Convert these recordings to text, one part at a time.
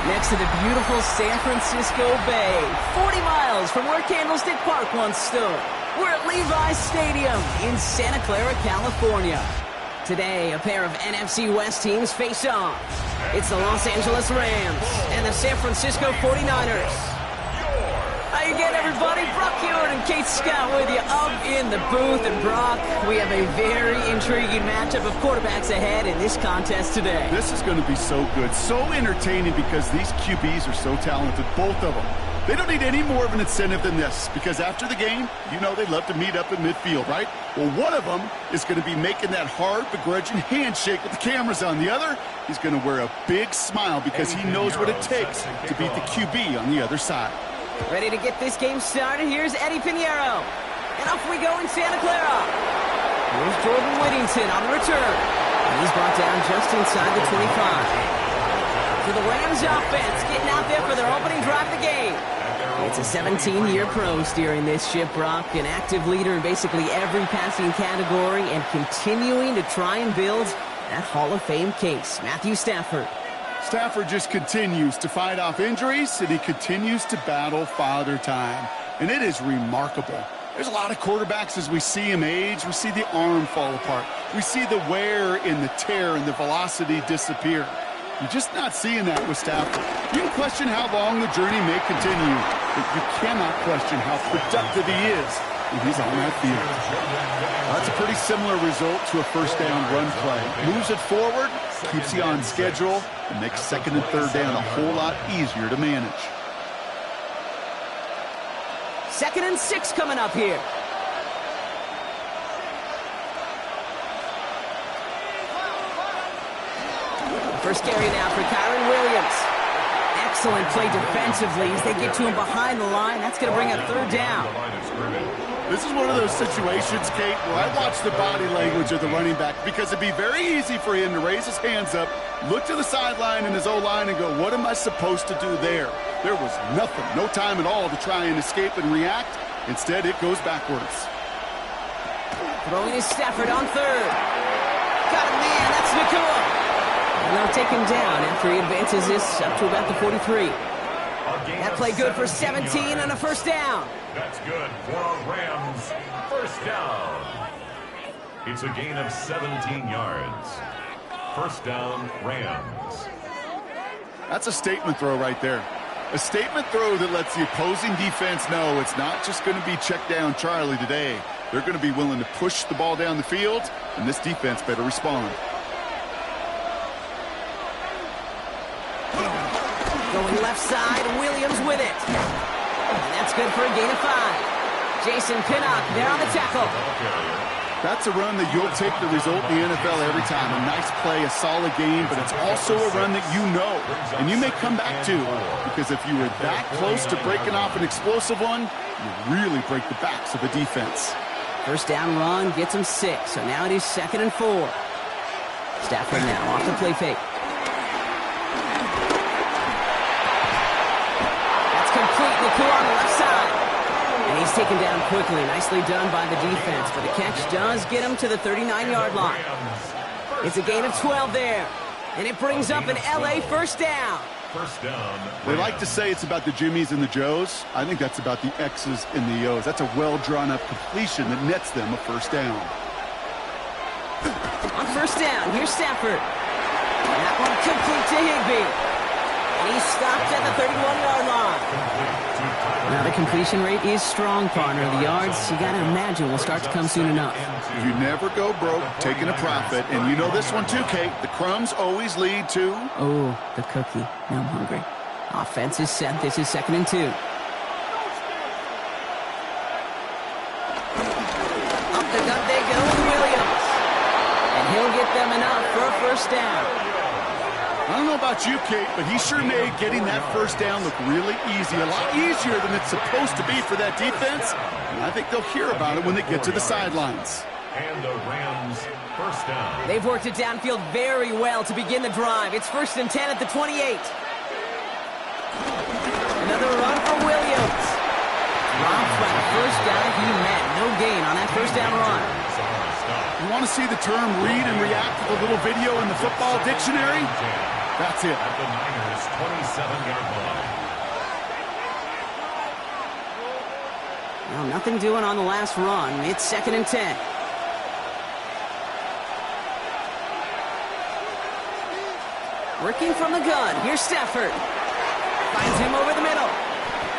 Next to the beautiful San Francisco Bay, 40 miles from where Candlestick Park once stood. We're at Levi's Stadium in Santa Clara, California. Today, a pair of NFC West teams face off. It's the Los Angeles Rams and the San Francisco 49ers. How you getting, everybody? Brock Hewitt and Kate Scott with you up in the booth. And Brock, we have a very intriguing matchup of quarterbacks ahead in this contest today. This is going to be so good, so entertaining because these QBs are so talented, both of them. They don't need any more of an incentive than this because after the game, you know they love to meet up in midfield, right? Well, one of them is going to be making that hard, begrudging handshake with the cameras on. The other, he's going to wear a big smile because he knows what it takes to beat the QB on the other side. Ready to get this game started? Here's Eddie Pinheiro. And off we go in Santa Clara. Here's Jordan Whittington on the return. And he's brought down just inside the 25. For the Rams offense, getting out there for their opening drive of the game. It's a 17-year pro steering this ship, Brock. An active leader in basically every passing category and continuing to try and build that Hall of Fame case. Matthew Stafford. Stafford just continues to fight off injuries, and he continues to battle Father Time. And it is remarkable. There's a lot of quarterbacks as we see him age. We see the arm fall apart. We see the wear in the tear and the velocity disappear. You're just not seeing that with Stafford. You can question how long the journey may continue, but you cannot question how productive he is when he's on that field. That's a pretty similar result to a first down run play. Moves it forward, keeps you on schedule, and makes second and third down a whole lot easier to manage. 2nd and 6 coming up here. First carry now for Kyron Williams. Excellent play defensively as they get to him behind the line. That's going to bring up third down. This is one of those situations, Kate, where I watch the body language of the running back because it'd be very easy for him to raise his hands up, look to the sideline in his O-line and go, what am I supposed to do there? There was nothing, no time at all to try and escape and react. Instead, it goes backwards. Throwing is Stafford on third. Got a man, that's Nakua. And they'll take him down after he advances this up to about the 43. That play good for 17 and a first down. That's good for a Rams first down. It's a gain of 17 yards. First down, Rams. That's a statement throw right there. A statement throw that lets the opposing defense know it's not just going to be check down Charlie today. They're going to be willing to push the ball down the field, and this defense better respond. Going left side, Williams with it. And that's good for a gain of 5. Jason Pinnock there on the tackle. That's a run that you'll take the result in the NFL every time. A nice play, a solid game, but it's also a run that you know, and you may come back to, because if you were that close to breaking off an explosive one, you really break the backs of the defense. First down run gets him 6, so now it is 2nd and 4. Stafford now off the play fake. That's complete. Nakua on the left side. And he's taken down quickly. Nicely done by the defense. But the catch does get him to the 39-yard line. It's a gain of 12 there. And it brings up an L.A. first down. First down. They like to say it's about the Jimmies and the Joes. I think that's about the X's and the O's. That's a well-drawn-up completion that nets them a first down. On first down, here's Stafford. And that one complete to Higbee. And he's stopped at the 31-yard line. Now the completion rate is strong, partner. The yards, you got to imagine, will start to come soon enough. You never go broke taking a profit. And you know this one too, Kate. The crumbs always lead to... Oh, the cookie. Now I'm hungry. Offense is set. This is 2nd and 2. Up the gut they go with Williams. And he'll get them enough for a first down. I don't know about you, Kate, but he sure made getting that first down look really easy. A lot easier than it's supposed to be for that defense. And I think they'll hear about it when they get to the sidelines. And the Rams first down. They've worked it downfield very well to begin the drive. It's 1st and 10 at the 28. Another run for Williams. Dropped by the first guy he met. No gain on that first down run. You want to see the term read and react to the little video in the football dictionary? That's it. At the Niners' 27-yard line. Well, nothing doing on the last run. It's 2nd and 10. Working from the gun. Here's Stafford. Finds him over the middle.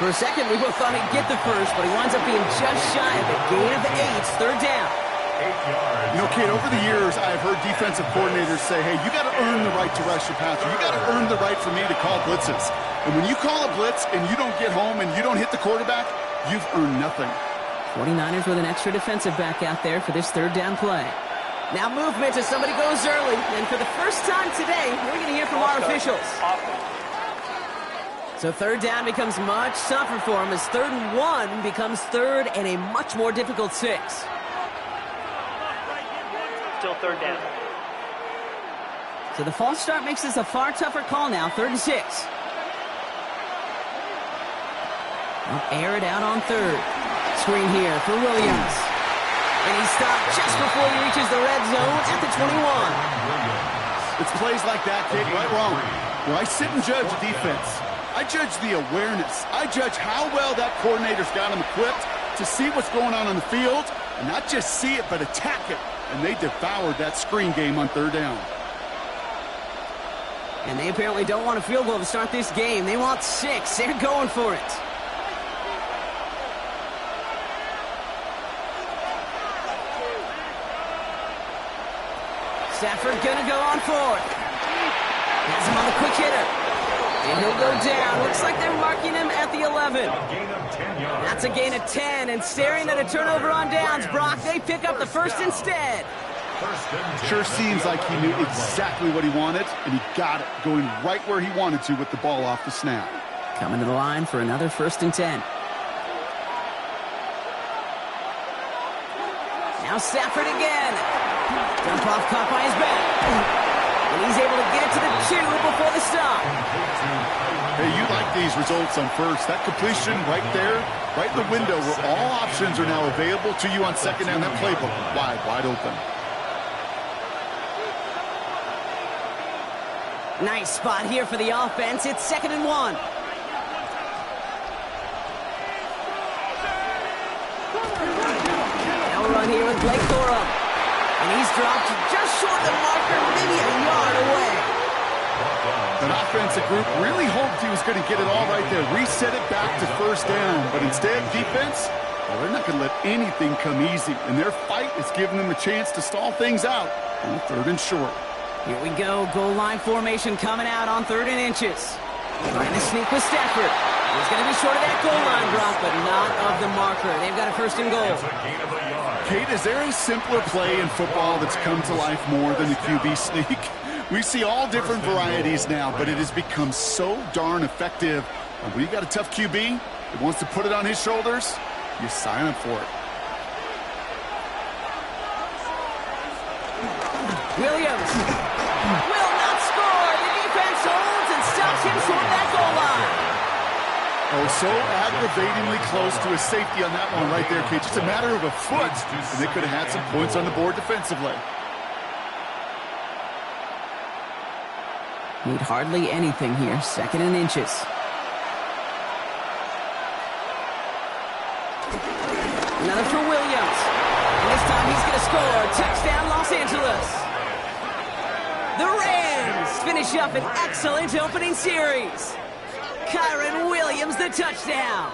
For a second, we both thought he'd get the first, but he winds up being just shy of a gain of 8. 3rd down. 8 yards. You know, Kate, over the years, I've heard defensive coordinators say, hey, you got to earn the right to rush your passer. You got to earn the right for me to call blitzes. And when you call a blitz and you don't get home and you don't hit the quarterback, you've earned nothing. 49ers with an extra defensive back out there for this 3rd down play. Now movement as somebody goes early. And for the first time today, we're going to hear from our officials. So 3rd down becomes much tougher for him as 3rd and 1 becomes 3rd and a much more difficult 6. Still 3rd down. So the false start makes this a far tougher call now. 3rd and 6. They'll air it out on 3rd. Screen here for Williams. And he's stopped just before he reaches the red zone at the 21. It's plays like that, Kate, right wrong. Where I sit and judge defense. I judge the awareness. I judge how well that coordinator's got him equipped to see what's going on the field, and not just see it, but attack it. And they devoured that screen game on 3rd down. And they apparently don't want a field goal to start this game. They want 6. They're going for it. Stafford gonna go on 4th. Has him on the quick hitter. And he'll go down. Looks like they're marking him at the 11. That's a gain of 10. And staring at a turnover on downs, Brock, they pick up the first instead. Sure seems like he knew exactly what he wanted, and he got it, going right where he wanted to with the ball off the snap. Coming to the line for another 1st and 10. Now Stafford again. Dump off caught by his back. And he's able to get it to the 2 before the stop. Hey, you like these results on 1st. That completion right there, right in the window where all options are now available to you on 2nd down. That playbook wide open. Nice spot here for the offense. It's 2nd and 1. Now a run here with Blake Thorpe. And he's dropped just short of the marker, maybe a yard away. An offensive group really hoped he was going to get it all right there. Reset it back to 1st down. But instead, defense, well, they're not going to let anything come easy. And their fight is giving them a chance to stall things out on 3rd and short. Here we go. Goal line formation coming out on 3rd and inches. Trying to sneak with Stafford. He's going to be short of that goal line drop, but not of the marker. They've got a 1st and goal. Kate, is there a simpler play in football that's come to life more than the QB sneak? We see all different varieties now, but it has become so darn effective. And when you got a tough QB that wants to put it on his shoulders, you sign up for it. Williams will not score. The defense holds and stops him short of that goal line. Oh, so aggravatingly close to a safety on that one right there, Kate. Just a matter of a foot, and they could have had some points on the board defensively. Need hardly anything here. 2nd and inches. Another for Williams. And this time he's going to score. Touchdown, Los Angeles. The Rams finish up an excellent opening series. Kyron Williams, the touchdown.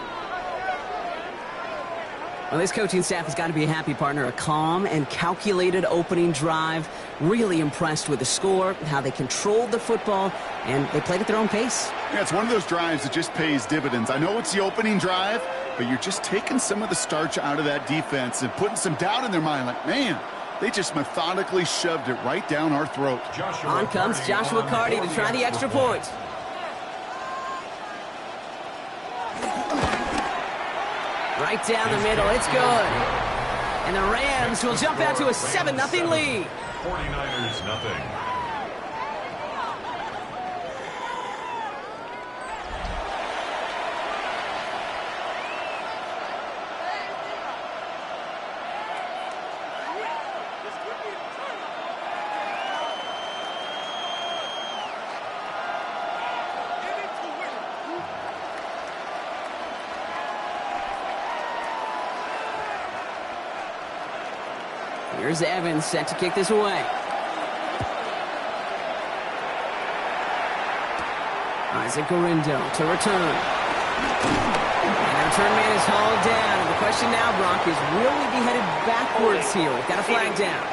Well, this coaching staff has got to be a happy partner. A calm and calculated opening drive. Really impressed with the score, how they controlled the football, and they played at their own pace. Yeah, it's one of those drives that just pays dividends. I know it's the opening drive, but you're just taking some of the starch out of that defense and putting some doubt in their mind. Like, man, They just methodically shoved it right down our throat. On comes Joshua Carty to try the extra point. Right down the middle, it's good. And the Rams will jump out to a 7-0 lead. 49ers nothing. Here's Evans set to kick this away. Isaac Gorindo to return. And the return man is hauled down. And the question now, Brock, is will we be headed backwards here? We've got a flag down.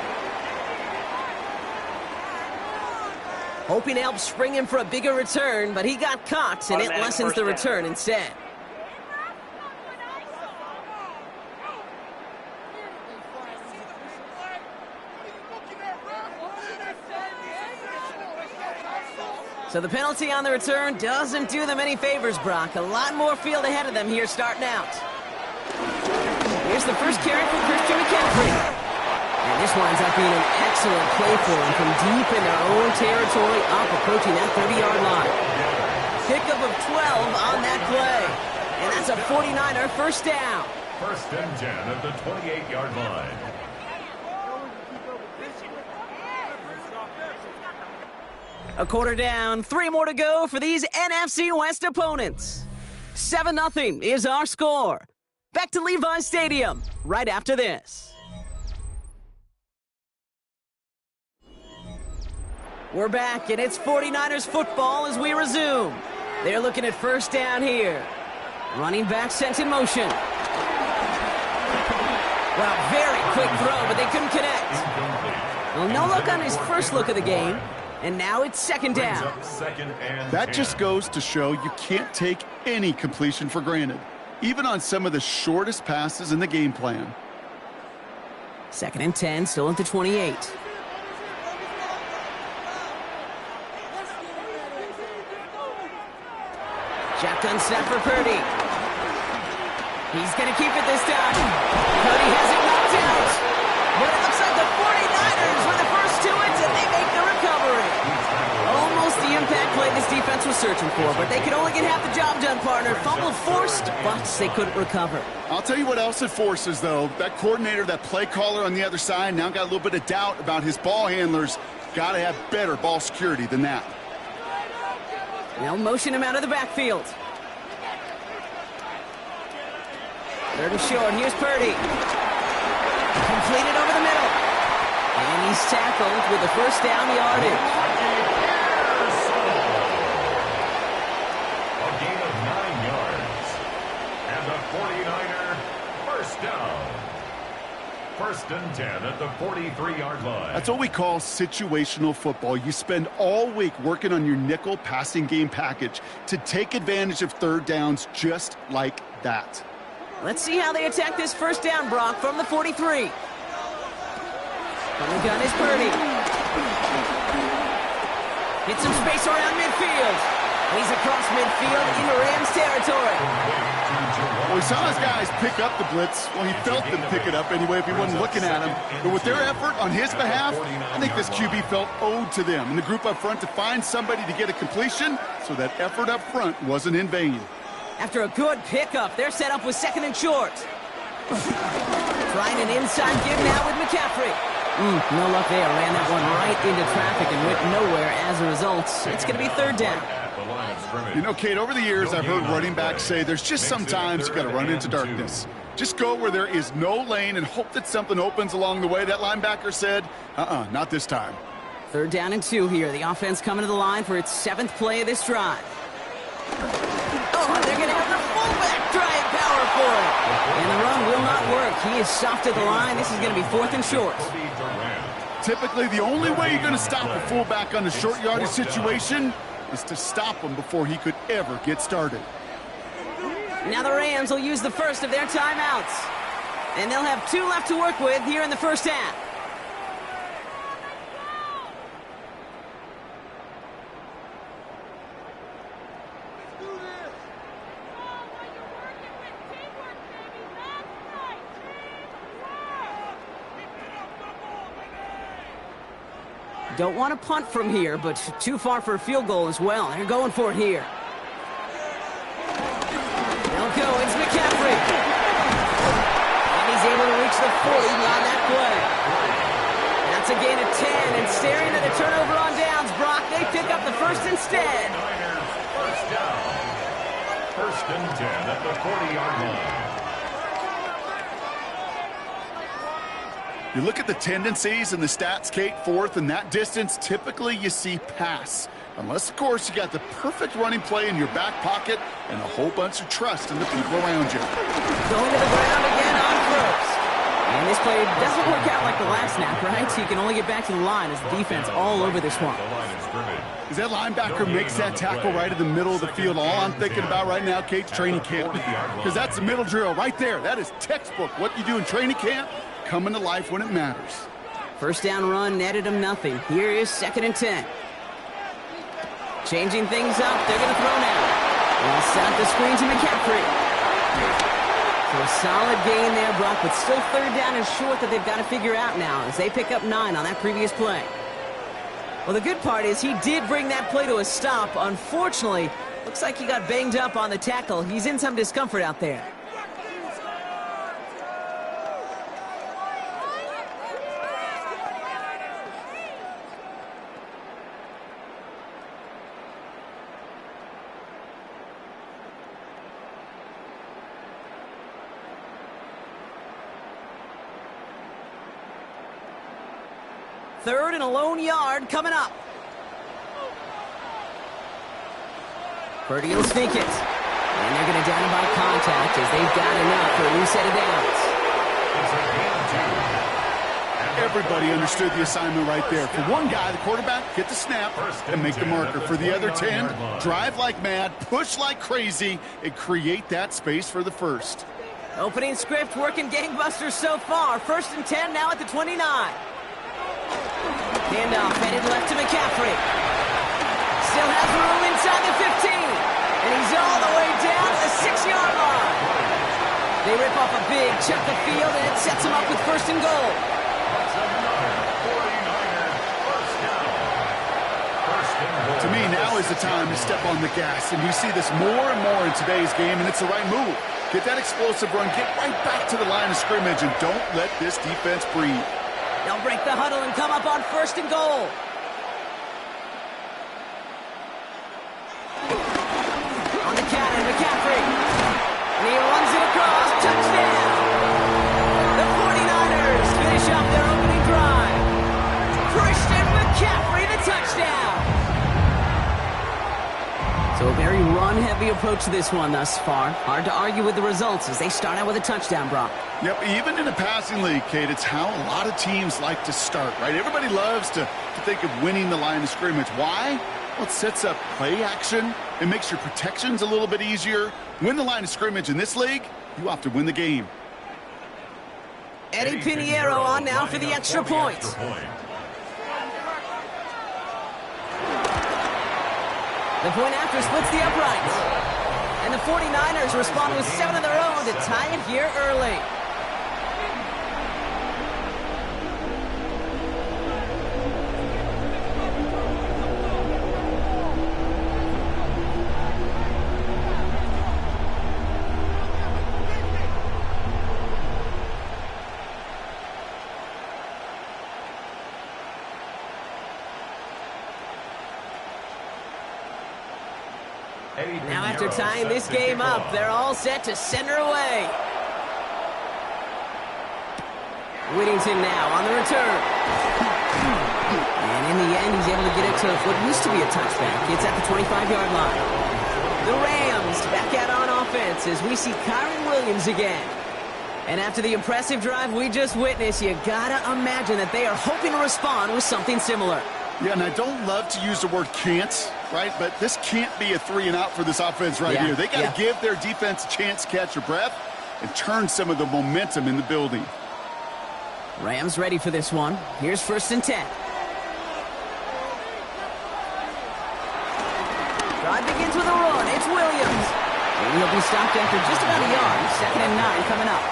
Hoping to help spring him for a bigger return, but he got caught, and it lessens the return instead. So the penalty on the return doesn't do them any favors, Brock. A lot more field ahead of them here starting out. Here's the first carry for Christian McCaffrey. And this winds up being an excellent play for him from deep in their own territory, up approaching that 30-yard line. Pickup of 12 on that play. And that's a 49er first down. First and 10 at the 28-yard line. A quarter down, 3 more to go for these NFC West opponents. 7-0 is our score. Back to Levi's Stadium right after this. We're back, and it's 49ers football as we resume. They're looking at first down here. Running back sent in motion. Well, very quick throw, but they couldn't connect. Well, no look on his first look of the game. And now it's second down. That just goes to show you can't take any completion for granted, even on some of the shortest passes in the game plan. Second and 10, still at the 28. Shotgun snap for Purdy. He's going to keep it this time. Purdy has it knocked out. But it looks like the 49ers were the first to it, and they make the recovery. Almost the impact play this defense was searching for, but they could only get half the job done, partner. Fumble forced, but they couldn't recover. I'll tell you what else it forces, though. That coordinator, that play caller on the other side, now got a little bit of doubt about his ball handlers. Got to have better ball security than that. They'll motion him out of the backfield. Third and short, here's Purdy. Completed over the middle. And he's tackled with the first down yardage. A gain of 9 yards. And the 49er first down. First and 10 at the 43-yard line. That's what we call situational football. You spend all week working on your nickel passing game package to take advantage of third downs just like that. Let's see how they attack this first down, Brock, from the 43. From the gun is Purdy. Hits some space around midfield. He's across midfield into Rams territory. Well, he saw his guys pick up the blitz. Well, he felt them pick it up anyway if he wasn't looking at him. But with their effort on his behalf, I think this QB felt owed to them and the group up front to find somebody to get a completion, so that effort up front wasn't in vain. After a good pickup, they're set up with second and short. Trying an inside give now with McCaffrey. No luck there. Ran that one right into traffic and went nowhere as a result. It's going to be third down. You know, Kate, over the years, I've heard running backs say there's just sometimes you got to run into darkness. Just go where there is no lane and hope that something opens along the way. That linebacker said, not this time. Third down and 2 here. The offense coming to the line for its 7th play of this drive. Oh, they're going to have the fullback trying power for it. And the run will not work. He is soft at the line. This is going to be 4th and short. Typically, the only way you're going to stop a fullback on a short yardage situation is to stop him before he could ever get started. Now the Rams will use the first of their timeouts. And they'll have 2 left to work with here in the first half. Don't want to punt from here, but too far for a field goal as well. They're going for it here. They'll go. It's McCaffrey. And he's able to reach the 40 on that play. That's a gain of 10, and staring at a turnover on downs, Brock, they pick up the first instead. First down. First and 10 at the 40-yard line. You look at the tendencies and the stats, Kate, fourth and that distance, typically you see pass. Unless, of course, you got the perfect running play in your back pocket and a whole bunch of trust in the people around you. Going to the ground again on throws. And this play doesn't work out like the last snap, right? So you can only get back to the line as the defense all over this one. As that linebacker makes that tackle right in the middle of the field, all I'm thinking about right now, Kate's training camp. Because that's the middle drill right there. That is textbook. What you do in training camp, coming to life when it matters. First down run netted him nothing. Here is 2nd and 10. Changing things up. They're going to throw now. Well, set up the screen to McCaffrey. So a solid gain there, Brock, but still 3rd down and short that they've got to figure out now as they pick up 9 on that previous play. Well, the good part is he did bring that play to a stop. Unfortunately, looks like he got banged up on the tackle. He's in some discomfort out there. Third and a lone yard coming up. Purdy will sneak it. And they're going to down him by contact as they've got enough for a new set of downs. Everybody understood the assignment right there. For one guy, the quarterback, get the snap and make the marker. For the other 10, drive like mad, push like crazy, and create that space for the first. Opening script working gangbusters so far. 1st and 10 now at the 29. Handoff headed left to McCaffrey. Still has room inside the 15. And he's all the way down to the 6-yard line. They rip off a big chunk of field, and it sets him up with 1st and goal. To me, now is the time to step on the gas. And you see this more and more in today's game, and it's the right move. Get that explosive run, get right back to the line of scrimmage, and don't let this defense breathe. They'll break the huddle and come up on 1st and goal. On the cannon, McCaffrey. And he runs it across. Touchdown! The 49ers finish off their opening drive. Christian McCaffrey, the touchdown! So a very run-heavy approach to this one thus far. Hard to argue with the results as they start out with a touchdown, Brock. Yep, even in a passing league, Kate, it's how a lot of teams like to start, right? Everybody loves to think of winning the line of scrimmage. Why? Well, it sets up play action. It makes your protections a little bit easier. Win the line of scrimmage in this league, you have to win the game. Eddie Pinheiro on now for the extra point. The point after splits the uprights. And the 49ers respond with 7 of their own to tie it here early. Now after tying this game up, they're all set to send her away. Whittington now on the return. And in the end, he's able to get it to what used to be a touchback. It's at the 25-yard line. The Rams back out on offense as we see Kyron Williams again. And after the impressive drive we just witnessed, you gotta imagine that they are hoping to respond with something similar. Yeah, and I don't love to use the word can't, right? But this can't be a 3-and-out for this offense right here. They got to give their defense a chance to catch their breath and turn some of the momentum in the building. Rams ready for this one. Here's 1st and 10. Drive begins with a run. It's Williams. And he'll be stopped after just about a yard. 2nd and 9 coming up.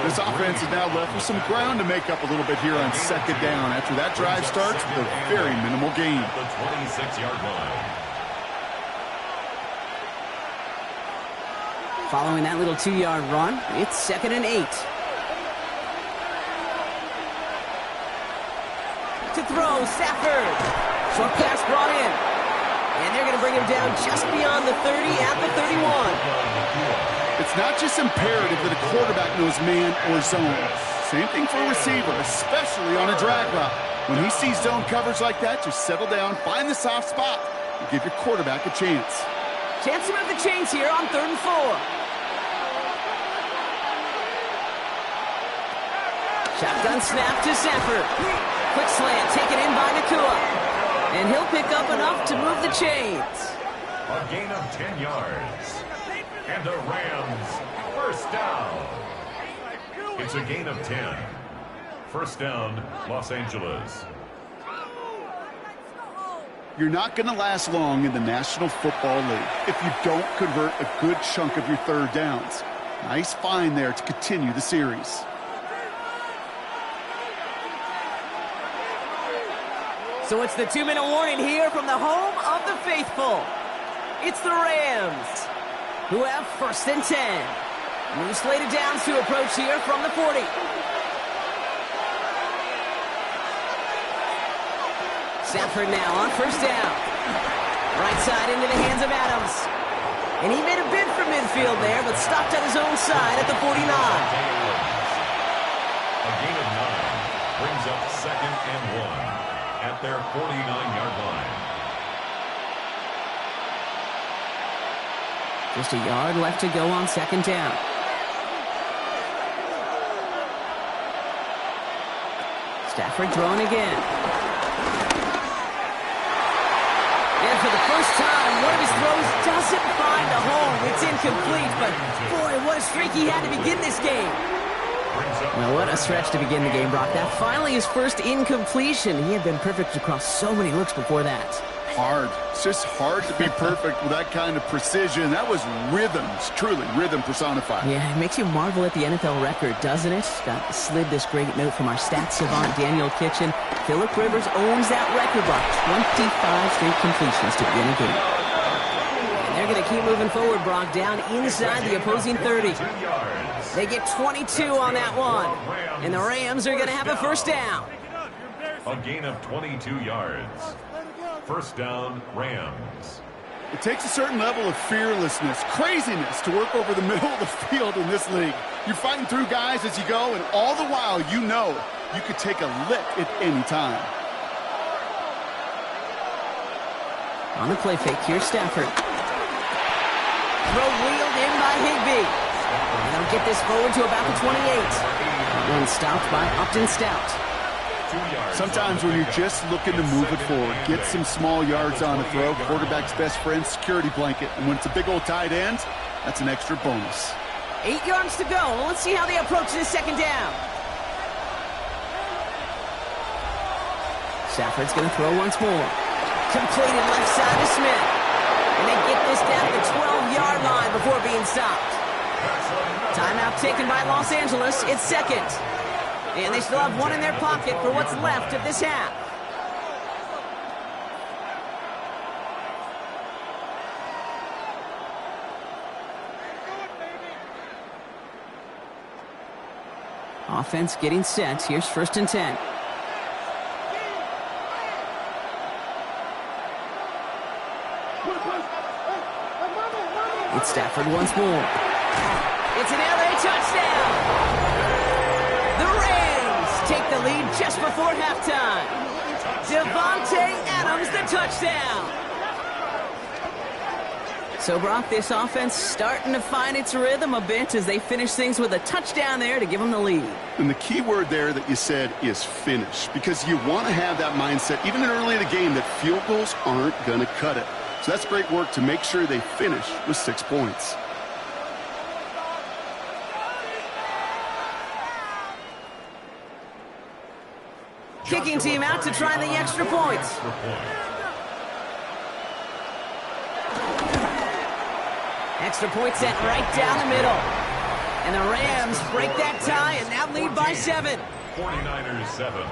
This offense is now left with some ground to make up a little bit here on second down after that drive starts with a very minimal gain. The 26-yard line. Following that little 2-yard run, it's 2nd and 8. To throw, Stafford. Short pass brought in. And they're going to bring him down just beyond the 30 at the 31. It's not just imperative that a quarterback knows man or zone. Same thing for a receiver, especially on a drag route. When he sees zone coverage like that, just settle down, find the soft spot, and give your quarterback a chance. Chance to move the chains here on 3rd and 4. Shotgun snap to Stafford. Quick slant taken in by Nakua. And he'll pick up enough to move the chains. A gain of 10 yards. And the Rams, first down. It's a gain of 10. First down, Los Angeles. You're not going to last long in the National Football League if you don't convert a good chunk of your third downs. Nice find there to continue the series. So it's the 2-minute warning here from the home of the faithful. It's the Rams, who have 1st and 10. New slated downs to approach here from the 40. Stafford now on 1st down. Right side into the hands of Adams. And he made a bid for midfield there, but stopped at his own side at the 49. A gain of 9 brings up 2nd and 1 at their 49-yard line. Just a yard left to go on 2nd down. Stafford throwing again. And for the first time, one of his throws doesn't find a home. It's incomplete, but boy, what a streak he had to begin this game. Well, what a stretch to begin the game, Brock. That finally his first incompletion. He had been perfect across so many looks before that. Hard. It's just hard to be perfect with that kind of precision. That was rhythm. It's truly rhythm personified. Yeah, it makes you marvel at the NFL record, doesn't it? Got slid this great note from our stats savant, Daniel Kitchen. Phillip Rivers owns that record, Brock. 25 straight completions to begin a game. And they're going to keep moving forward, Brock, down inside the opposing 30. They get 22 on that one. And the Rams are going to have a 1st down. A gain of 22 yards. 1st down, Rams. It takes a certain level of fearlessness, craziness to work over the middle of the field in this league. You're fighting through guys as you go, and all the while you know you could take a lick at any time. On the play fake, here's Stafford. Throw wheeled in by Higbee. And they'll get this forward to about the 28. One stopped by Upton Stout. Sometimes when you're just looking to move it forward, get some small yards on a throw, quarterback's best friend, security blanket. And when it's a big old tight end, that's an extra bonus. 8 yards to go. Well, let's see how they approach this 2nd down. Stafford's going to throw once more. Completed left side to Smith. And they get this down to the 12-yard line before being stopped. Timeout taken by Los Angeles. It's 2nd. And they still have one in their pocket for what's left of this half. Offense getting set. Here's 1st and 10. It's Stafford once more. It's an LA touchdown. The Rams take the lead just before halftime. Devontae Adams, the touchdown. So, Brock, this offense starting to find its rhythm a bit as they finish things with a touchdown there to give them the lead. And the key word there that you said is finish, because you want to have that mindset, even early in the game, that field goals aren't going to cut it. So that's great work to make sure they finish with 6 points. Kicking team out to try the extra points. Extra point set right down the middle. And the Rams break that tie and now lead by 7. 49ers 7.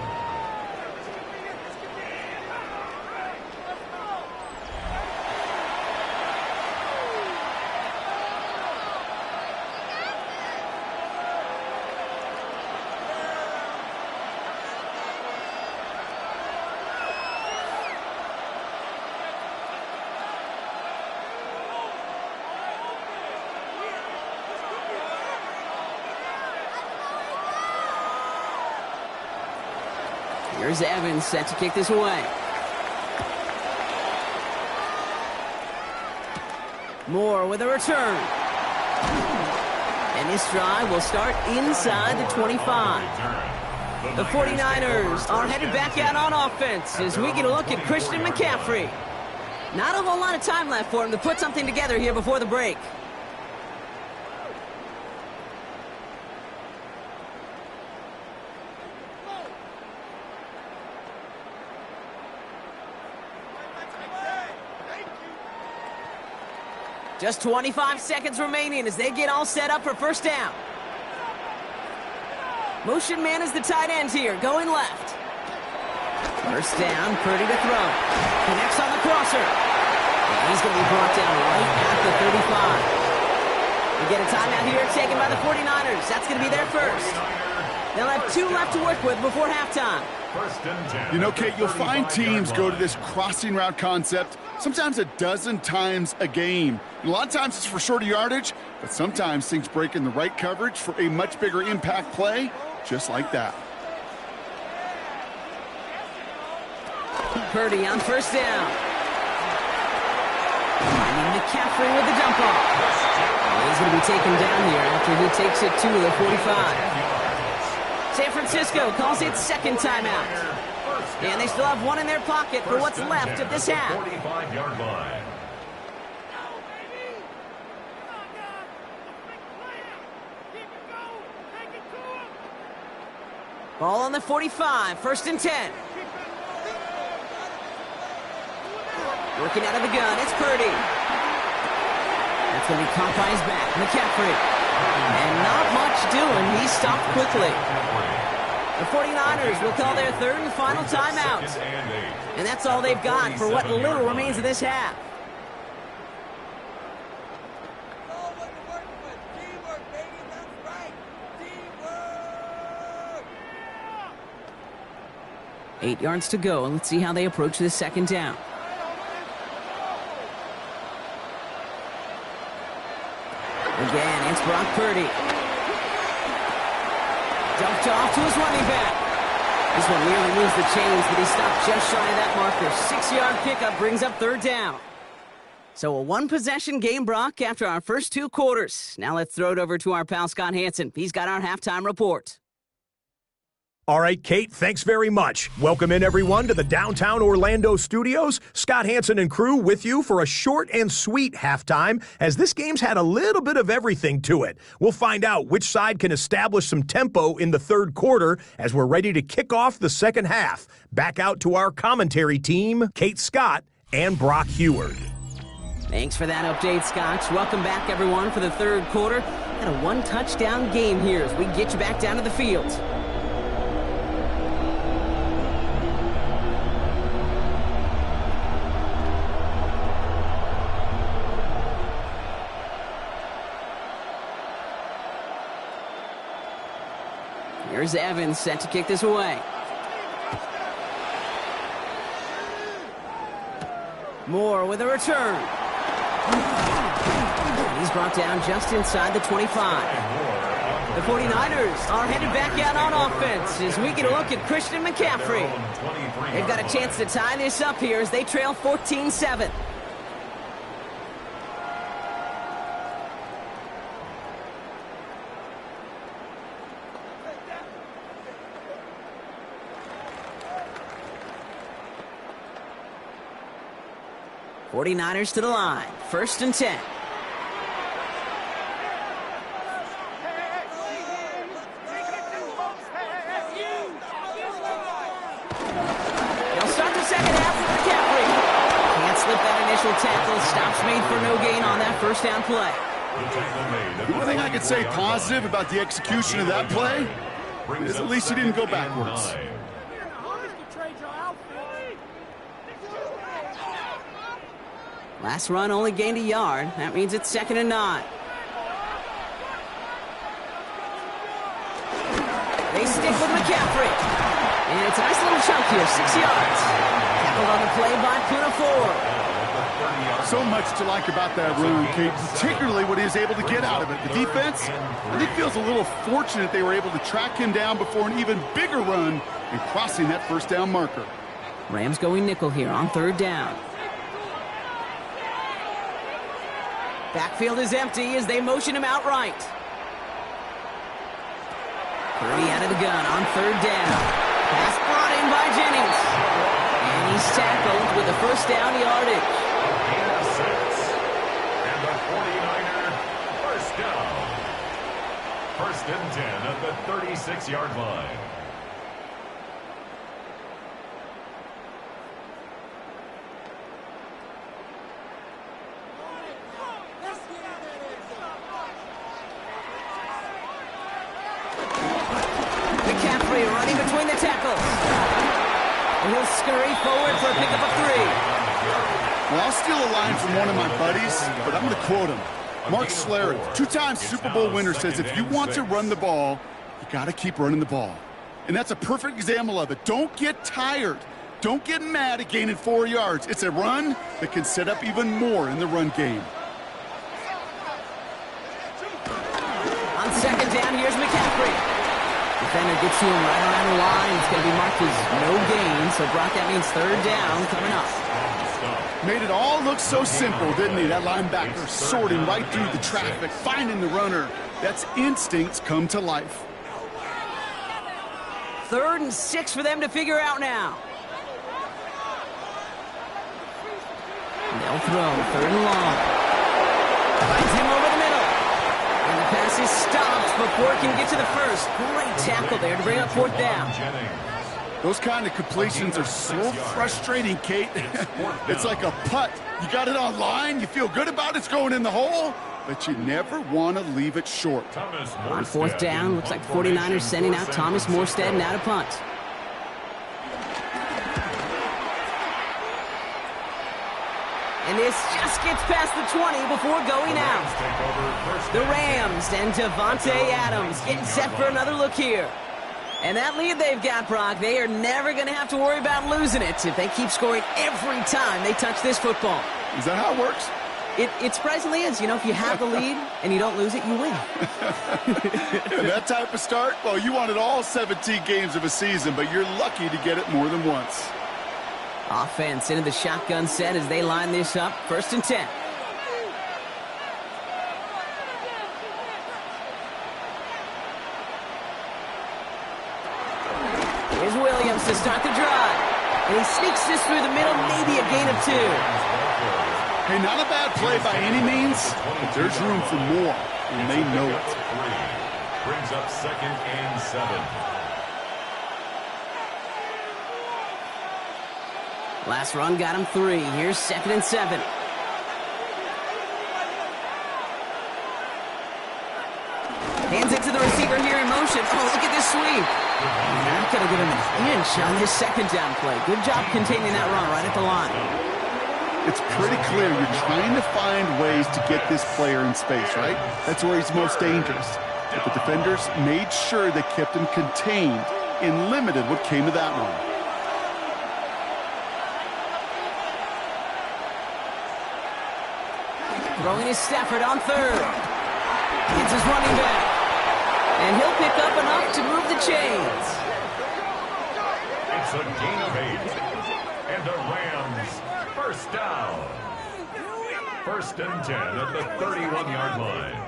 Here's Evans set to kick this away. Moore with a return. And this drive will start inside the 25. The 49ers are headed back out on offense as we get a look at Christian McCaffrey. Not a whole lot of time left for him to put something together here before the break. Just 25 seconds remaining as they get all set up for first down. Motion man is the tight end here, going left. First down, Purdy to throw. Connects on the crosser. And he's going to be brought down right at the 35. We get a timeout here taken by the 49ers. That's going to be their first. They'll have 2 left to work with before halftime. You know, Kate, you'll find teams go to this crossing route concept sometimes a dozen times a game. And a lot of times it's for shorter yardage, but sometimes things break in the right coverage for a much bigger impact play, just like that. Purdy on first down. Finding McCaffrey with the dump off. He's going to be taken down here after he takes it to the 45. San Francisco calls it second timeout. And they still have 1 in their pocket for what's left of this half. 45-yard line. Ball on the 45, first and 10. Working out of the gun, it's Purdy. That's going to be caught by his back, McCaffrey. And not much doing, he stopped quickly. The 49ers will call their third and final timeout. And that's all they've got for what little remains of this half. Eight yards to go, and let's see how they approach this second down. Again, it's Brock Purdy. Dumped off to his running back. This one nearly moves the chains, but he stopped just shy of that marker. 6-yard pickup brings up third down. So a one-possession game, Brock, after our first 2 quarters. Now let's throw it over to our pal Scott Hansen. He's got our halftime report. All right, Kate, thanks very much. Welcome in, everyone, to the downtown Orlando studios. Scott Hansen and crew with you for a short and sweet halftime, as this game's had a little bit of everything to it. We'll find out which side can establish some tempo in the third quarter as we're ready to kick off the second half. Back out to our commentary team, Kate Scott and Brock Heward. Thanks for that update, Scott. Welcome back, everyone, for the third quarter. And a one-touchdown game here as we get you back down to the field. Here's Evans set to kick this away. Moore with a return. He's brought down just inside the 25. The 49ers are headed back out on offense as we get a look at Christian McCaffrey. They've got a chance to tie this up here as they trail 14-7. '49ers to the line. First and 10. They'll start the second half with McCaffrey. Can't slip that initial tackle. Stops made for no gain on that first down play. The only thing I could say positive about the execution of that play is at least he didn't go backwards. Last run only gained a yard. That means it's 2nd and 9. They stick with McCaffrey. And it's a nice little chunk here, 6 yards. Tackled on the play by Puna Ford. So much to like about that run, Kate, particularly what he was able to get out of it. The defense, I think, feels a little fortunate they were able to track him down before an even bigger run and crossing that first down marker. Rams going nickel here on 3rd down. Backfield is empty as they motion him out right. Purdy out of the gun on 3rd down. Pass brought in by Jennings. And he's tackled with the first down yardage. And the 49er first down. 1st and 10 at the 36-yard line. McCaffrey running between the tackles. And he'll scurry forward for a pickup of 3. Well, I'll steal a line from one of my buddies, but I'm going to quote him. Mark Schlereth, 2-time Super Bowl winner, says if you want to run the ball, you got to keep running the ball. And that's a perfect example of it. Don't get tired. Don't get mad at gaining 4 yards. It's a run that can set up even more in the run game. On 2nd down, here's McCaffrey. Defender gets to him right around the line. It's going to be marked as no gain. So, Brock, that means 3rd down coming up. Made it all look so simple, didn't he? That linebacker sorting right through the traffic, finding the runner. That's instincts come to life. 3rd and 6 for them to figure out now. They'll throw 3rd and long. Finds him over the middle. And the pass is stopped before it can get to the first. Great tackle there to bring up 4th down. Those kind of completions are so frustrating, Kate. It's like a putt. You got it on line, you feel good about it's going in the hole, but you never want to leave it short. On 4th down, looks like the 49ers sending out Thomas Morstead now to punt. And this just gets past the 20 before going out. The Rams and Devontae Adams getting set for another look here. And that lead they've got, Brock, they are never going to have to worry about losing it if they keep scoring every time they touch this football. Is that how it works? It surprisingly is. You know, if you have the lead and you don't lose it, you win. That type of start, well, you wanted all 17 games of a season, but you're lucky to get it more than once. Offense into the shotgun set as they line this up. 1st and 10. Here's Williams to start the drive. And he sneaks this through the middle, maybe a gain of 2. Hey, not a bad play by any means, but there's room for more, and they know it. Brings up 2nd and 7. Last run got him 3. Here's 2nd and 7. Hands it to the receiver here in motion. Oh, look at this sweep. Not going to get him an inch on his 2nd down play. Good job containing that run right at the line. It's pretty clear you're trying to find ways to get this player in space, right? That's where he's most dangerous. But the defenders made sure they kept him contained and limited what came of that one. Throwing his Stafford on 3rd. It's his running back. And he'll pick up enough to move the chains. It's a gain of 8. And the Rams, first down. 1st and 10 at the 31-yard line.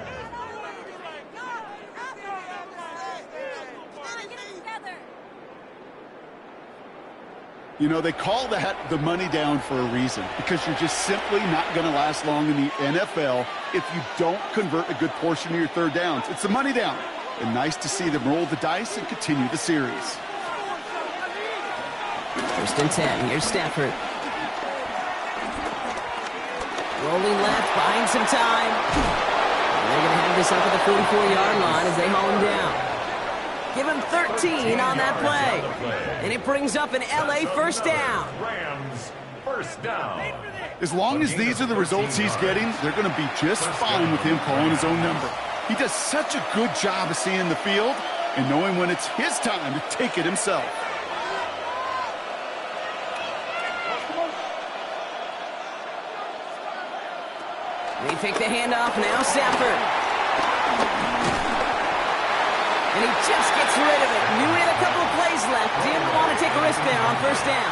You know, they call that the money down for a reason, because you're just simply not going to last long in the NFL if you don't convert a good portion of your 3rd downs. It's the money down. And nice to see them roll the dice and continue the series. 1st and 10. Here's Stafford. Rolling left, buying some time. this up at the 44-yard line as they haul him down. Give him 13 on that play. And it brings up an LA first down. Rams first down. As long as these are the results he's getting, they're going to be just fine with him calling his own number. He does such a good job of seeing the field and knowing when it's his time to take it himself. They pick the handoff now, Stafford. And he just gets rid of it. Knew he had a couple of plays left. Didn't want to take a risk there on first down.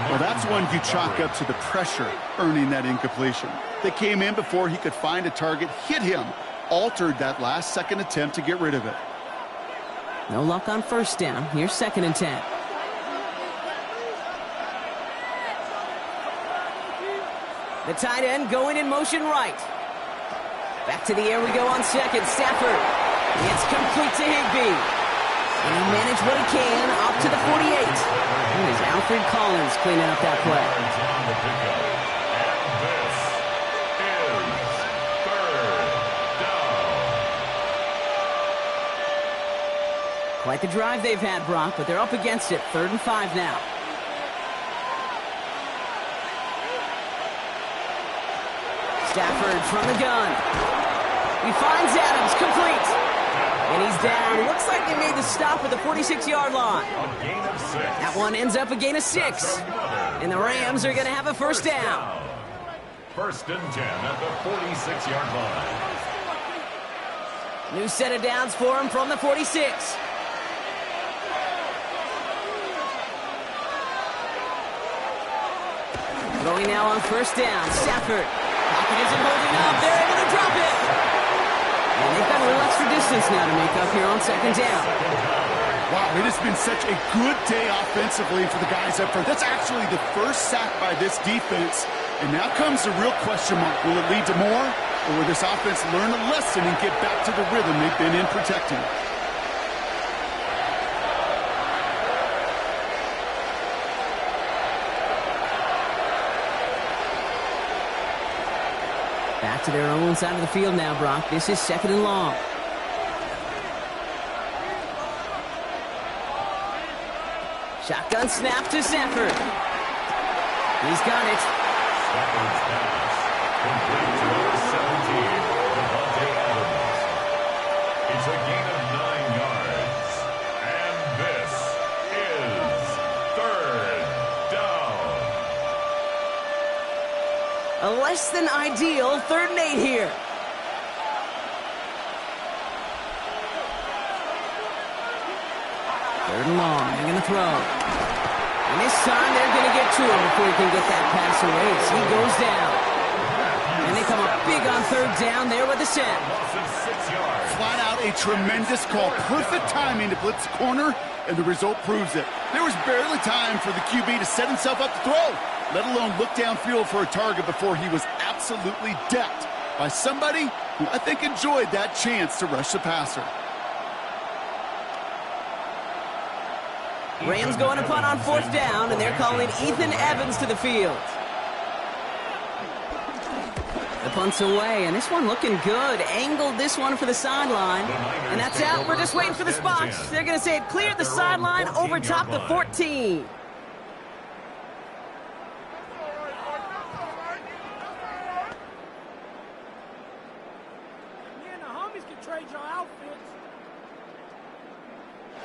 Well, that's one you chalk up to the pressure earning that incompletion. They came in before he could find a target, hit him, altered that last-second attempt to get rid of it. No luck on first down. Here's 2nd and 10. The tight end going in motion right. Back to the air we go on second. Stafford. It's complete to Higbee. And he managed what he can up to the 48. And there's Alfred Collins cleaning up that play. Quite the drive they've had, Brock, but they're up against it. 3rd and 5 now. Stafford from the gun. He finds Adams, complete. And he's down. Looks like they made the stop at the 46-yard line. That one ends up a gain of 6. And the Rams are going to have a first down. 1st and 10 at the 46-yard line. New set of downs for him from the 46. Going now on first down. Stafford. Pocket isn't holding up. They're able to drop it. And they've got a little extra distance now to make up here on 2nd down. Wow, it has been such a good day offensively for the guys up front. That's actually the first sack by this defense. And now comes the real question mark. Will it lead to more? Or will this offense learn a lesson and get back to the rhythm they've been in protecting? Back to their own side of the field now, Brock. This is 2nd and long. Shotgun snap to Stafford. He's got it. Stafford's pass. Complete to number 17, Devontae Adams. It's a gain of 9 yards. And this is 3rd down. A less than ideal 3rd and 8 here. Third and long. They're going to throw. And this time they're going to get to him before he can get that pass away. So he goes down. And they come up big on 3rd down there with the set. Flat out a tremendous call. Perfect timing to blitz the corner, and the result proves it. There was barely time for the QB to set himself up to throw, let alone look downfield for a target before he was absolutely decked by somebody who I think enjoyed that chance to rush the passer. Rams going to punt on 4th down, and they're calling Ethan Evans to the field. The punt's away, and this one looking good. Angled this one for the sideline, and that's out. We're just waiting for the spots. They're going to say it cleared the sideline over top the 14.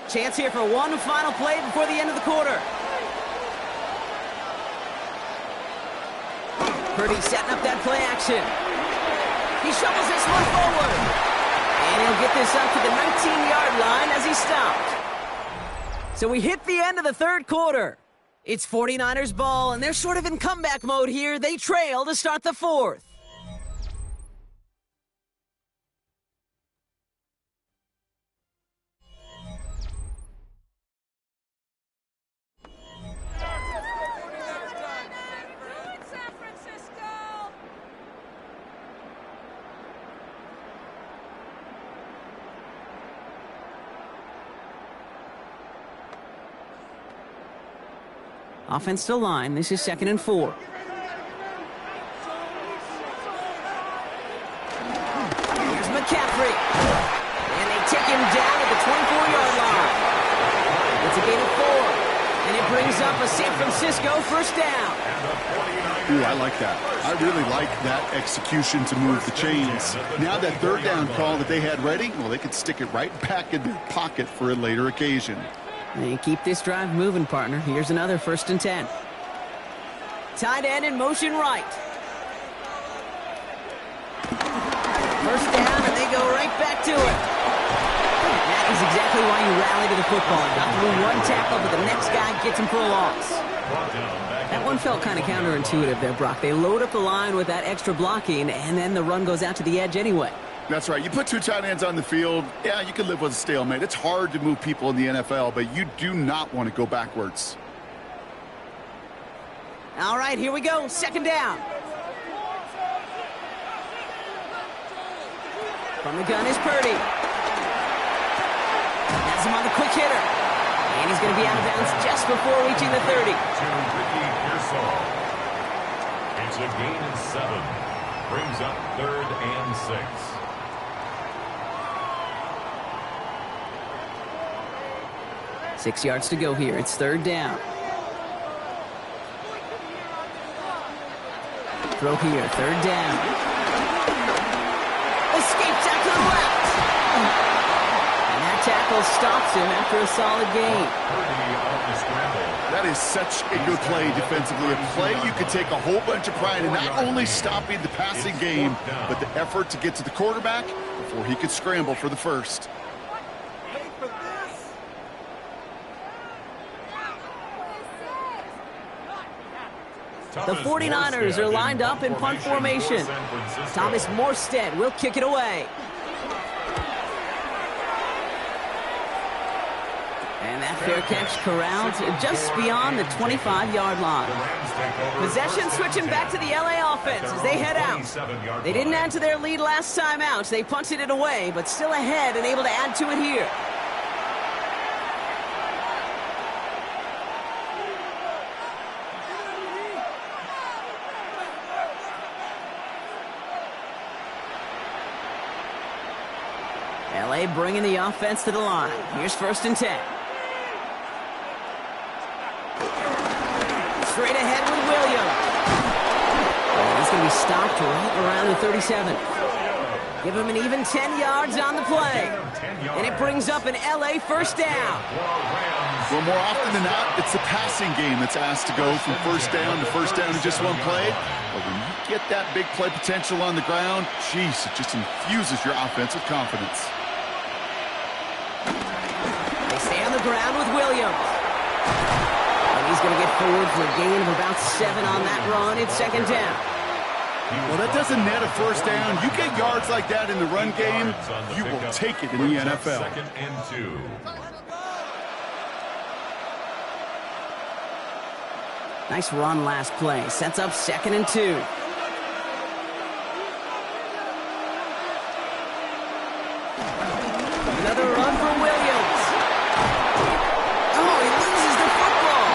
Chance here for one final play before the end of the quarter. Purdy setting up that play action. He shovels this one forward. And he'll get this up to the 19-yard line as he stopped. So we hit the end of the 3rd quarter. It's 49ers ball, and they're sort of in comeback mode here. They trail to start the 4th. Offensive line. This is 2nd and 4. Here's up a San Francisco first down. Ooh, I like that. I really like that execution to move the chains. Now that third down call that they had ready, well, they could stick it right back in their pocket for a later occasion. And keep this drive moving, partner. Here's another 1st and 10. Tight end in motion right. First down, and they go right back to it. That is exactly why you rally to the football. Got through one tackle, but the next guy gets him for a loss. That one felt kind of counterintuitive there, Brock. They load up the line with that extra blocking, and then the run goes out to the edge anyway. That's right. You put 2 tight ends on the field, yeah, you can live with a stalemate. It's hard to move people in the NFL, but you do not want to go backwards. All right, here we go. 2nd down. From the gun is Purdy. Has him on the quick hitter. And he's going to be out of bounds just before reaching the 30. It's a gain of 7. Brings up 3rd and 6. 6 yards to go here. It's 3rd down. Throw here. 3rd down. Escapes out to the left. And that tackle stops him after a solid gain. That is such a good play defensively. A play you could take a whole bunch of pride in not only stopping the passing game, but the effort to get to the quarterback before he could scramble for the first. The 49ers are lined up in punt formation. Thomas Morstead will kick it away. And that fair catch corralled just beyond the 25-yard line. Possession switching back to the LA offense as they head out. They didn't add to their lead last time out. They punted it away, but still ahead and able to add to it here. LA bringing the offense to the line. Here's 1st and 10. Straight ahead with Williams. And he's going to be stopped right around the 37. Give him an even 10 yards on the play. And it brings up an LA first down. Well, more often than not, it's the passing game that's asked to go from first down in just one play. But when you get that big play potential on the ground, geez, it just infuses your offense with confidence. They stay on the ground with Williams. And he's going to get forward for a gain of about 7 on that run. It's 2nd down. Well, that doesn't net a first down. You get yards like that in the run game, you will take it in the NFL. 2nd and 2. Nice run last play. Sets up 2nd and 2. Another run for Williams. Oh, he loses the football.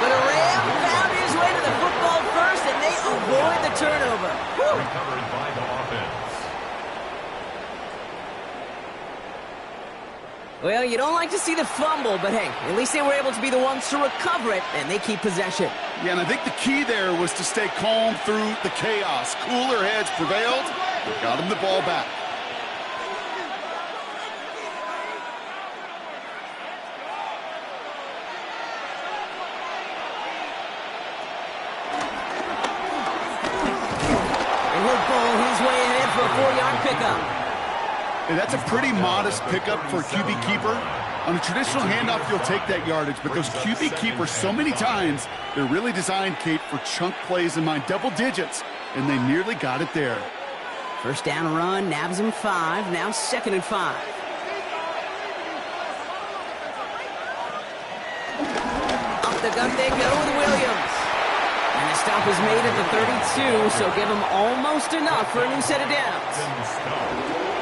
But a Ram found his way to the football first, and they avoid the turnover. Recovered by the offense. Well, you don't like to see the fumble, but hey, at least they were able to be the ones to recover it, and they keep possession. Yeah, and I think the key there was to stay calm through the chaos. Cooler heads prevailed. They got him the ball back. And he'll bowl his way ahead for a 4-yard pickup. And that's a pretty modest pickup for a QB keeper. On a traditional handoff, you'll take that yardage, but those QB keepers, so many times, they're really designed, Kate, for chunk plays in mind, double digits, and they nearly got it there. First down run, nabs him 5, now 2nd and 5. Up the gut they go with Williams. And the stop is made at the 32, so give him almost enough for a new set of downs.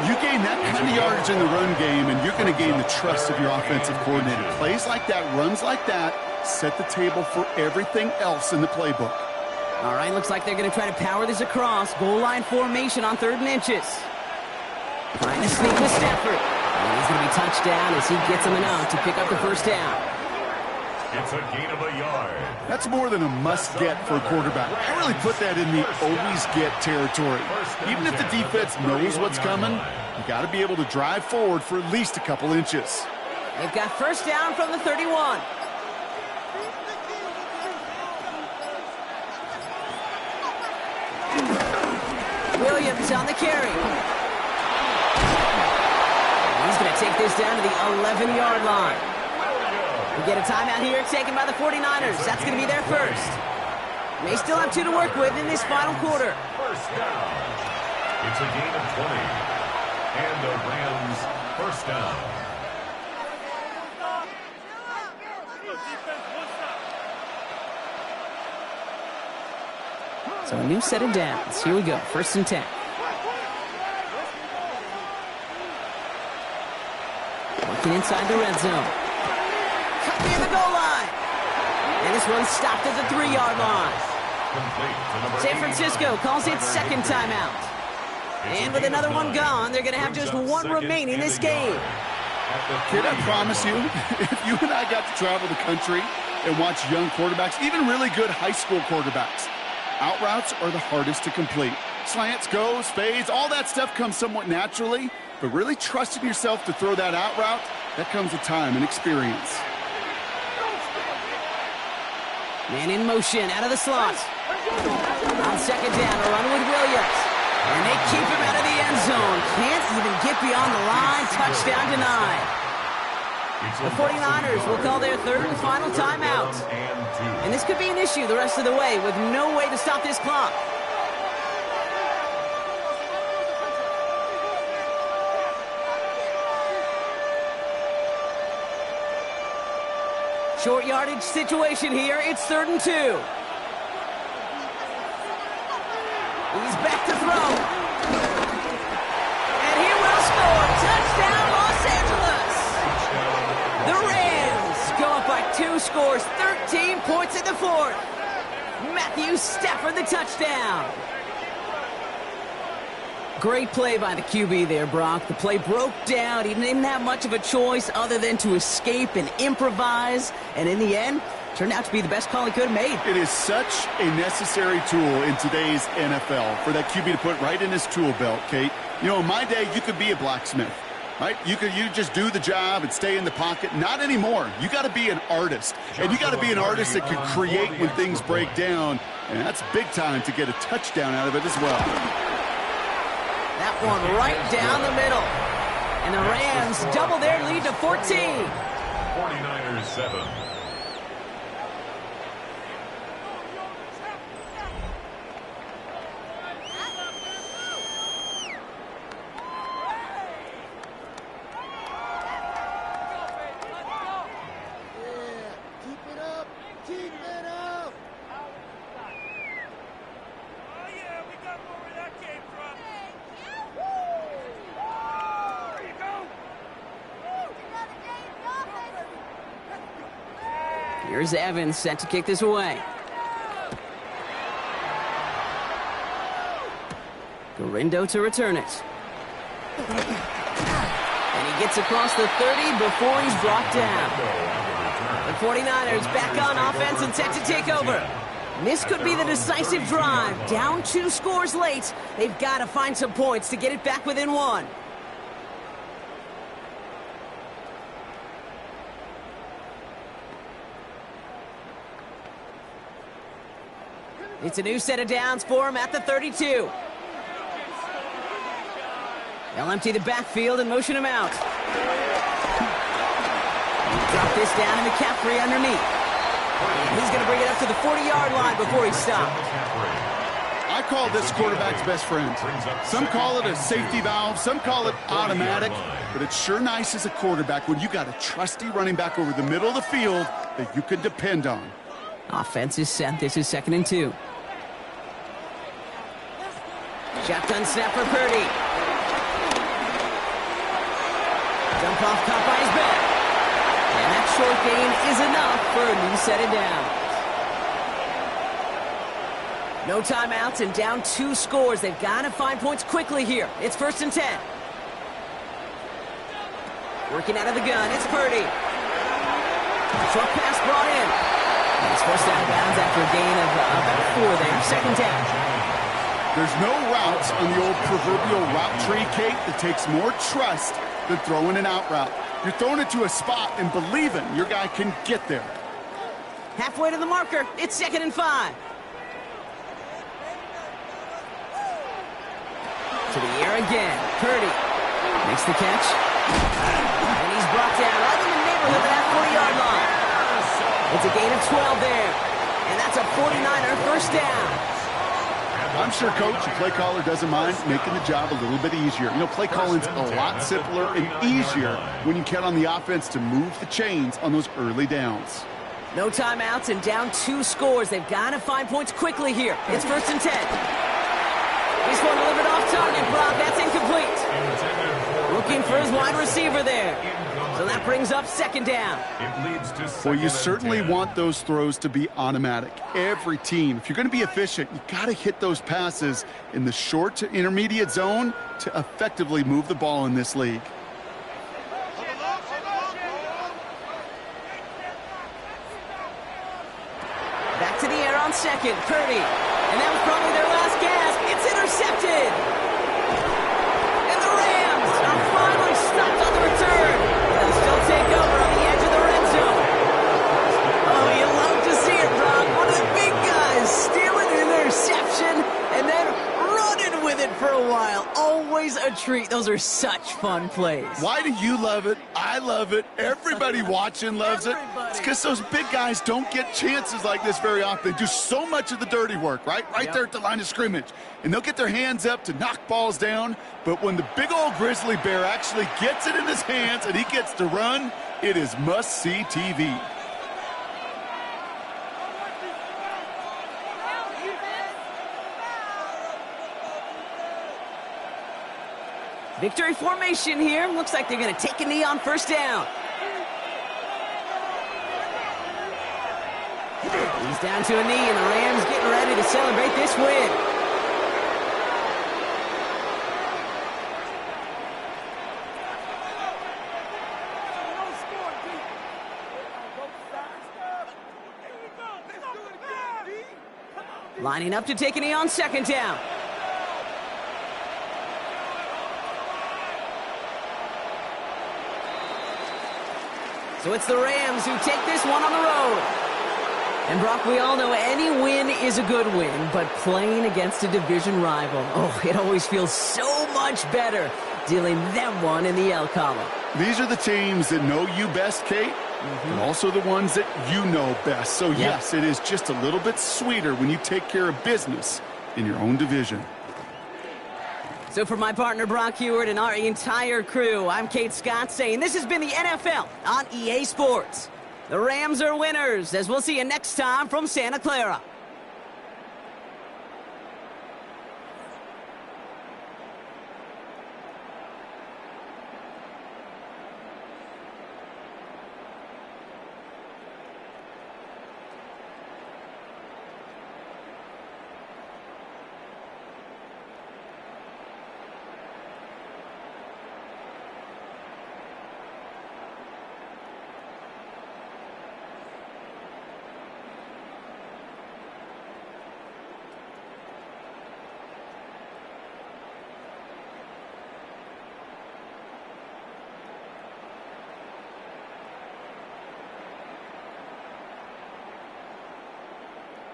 You gain that kind of yardage in the run game, and you're going to gain the trust of your offensive coordinator. Plays like that, runs like that, set the table for everything else in the playbook. All right, looks like they're going to try to power this across. Goal line formation on 3rd and inches. Trying to sneak with Stafford. And he's going to be touched down as he gets him enough to pick up the first down. It's a gain of a yard. That's more than a must-get for a quarterback. I really put that in the always-get territory. Even if the defense knows what's coming, you got to be able to drive forward for at least a couple inches. They've got first down from the 31. Williams on the carry. He's going to take this down to the 11-yard line. We get a timeout here taken by the 49ers. That's going to be their first. They still have 2 to work with in this final quarter. First down. It's a gain of 20. And the Rams first down. So a new set of downs. Here we go. First and 10. Working inside the red zone. Cut near the goal line. And this one's stopped at the 3-yard line. San Francisco calls it second timeout. And with another one gone, they're going to have just one remaining in this game. Kid, I promise you, if you and I got to travel the country and watch young quarterbacks, even really good high school quarterbacks, out routes are the hardest to complete. Slants, goes, fades, all that stuff comes somewhat naturally, but really trusting yourself to throw that out route, that comes with time and experience. Man in motion, out of the slot. On second down, a run with Williams. And they keep him out of the end zone. Can't even get beyond the line. Touchdown denied. The 49ers will call their third and final timeout. And this could be an issue the rest of the way with no way to stop this clock. Short yardage situation here. It's 3rd and 2. He's back to throw. And he will score. Touchdown, Los Angeles. The Rams go up by 2 scores, 13 points in the 4th. Matthew Stafford the touchdown. Great play by the QB there, Brock. The play broke down. He didn't have much of a choice other than to escape and improvise. And in the end, turned out to be the best call he could have made. It is such a necessary tool in today's NFL for that QB to put right in his tool belt, Kate. You know, in my day, you could be a blacksmith, right? You just do the job and stay in the pocket. Not anymore. You got to be an artist. And you got to be an artist that can create when things break down. And that's big time to get a touchdown out of it as well. That one right down the middle. And the Rams double their lead to 14. 49ers 7. Here's Evans set to kick this away. Gorindo to return it. And he gets across the 30 before he's brought down. The 49ers back on offense and set to take over. And this could be the decisive drive. Down 2 scores late. They've got to find some points to get it back within 1. It's a new set of downs for him at the 32. They'll empty the backfield and motion him out. Drop this down to McCaffrey underneath. And he's going to bring it up to the 40-yard line before he stopped. I call this quarterback's best friend. Some call it a safety valve, some call it automatic, but it's sure nice as a quarterback when you got a trusty running back over the middle of the field that you can depend on. Offense is set. This is 2nd and 2. Shotgun snap for Purdy. Dump off caught by his back. And that short gain is enough for a new set of downs. No timeouts and down 2 scores. They've got to find points quickly here. It's 1st and 10. Working out of the gun. It's Purdy. Short pass brought in. It's forced out of bounds after a gain of about 4 there. Second down. There's no routes on the old proverbial route tree, Kate, that takes more trust than throwing an out route. You're throwing it to a spot and believing your guy can get there. Halfway to the marker. It's 2nd and 5. To the air again. Purdy makes the catch. And he's brought down right in the neighborhood of that 40-yard line. It's a gain of 12 there. And that's a 49er first down. I'm sure, Coach, the play caller doesn't mind making the job a little bit easier. You know, play calling's a lot simpler and easier when you count on the offense to move the chains on those early downs. No timeouts and down 2 scores. They've got to find points quickly here. It's 1st and 10. He's going to deliver it off target, Brock. That's incomplete. Looking for his wide receiver there. So that brings up 2nd down. It leads to Well, you 2nd and certainly 10. want those throws to be automatic. Every team, if you're going to be efficient, you got to hit those passes in the short to intermediate zone to effectively move the ball in this league. Back to the air on 2nd. Purdy. And that was probably their last gasp. It's intercepted. And the Rams are finally stopped on the return. They'll still take over on the edge of the red zone. Oh, you love to see it, Brock. One of the big guys stealing an interception and then running with it for a while. Always a treat. Those are such fun plays. Why do you love it? I love it. Everybody watching loves it. It's because those big guys don't get chances like this very often. They do so much of the dirty work, right? Right there at the line of scrimmage. And they'll get their hands up to knock balls down. But when the big old grizzly bear actually gets it in his hands and he gets to run, it is must-see TV. Victory formation here. Looks like they're going to take a knee on 1st down. He's down to a knee, and the Rams getting ready to celebrate this win. Lining up to take a knee on 2nd down. So it's the Rams who take this one on the road. And Brock, we all know any win is a good win, but playing against a division rival, oh, it always feels so much better dealing them one in the L column. These are the teams that know you best, Kate, and also the ones that you know best. So, yes, it is just a little bit sweeter when you take care of business in your own division. So for my partner Brock Heward and our entire crew, I'm Kate Scott saying this has been the NFL on EA Sports. The Rams are winners, as we'll see you next time from Santa Clara.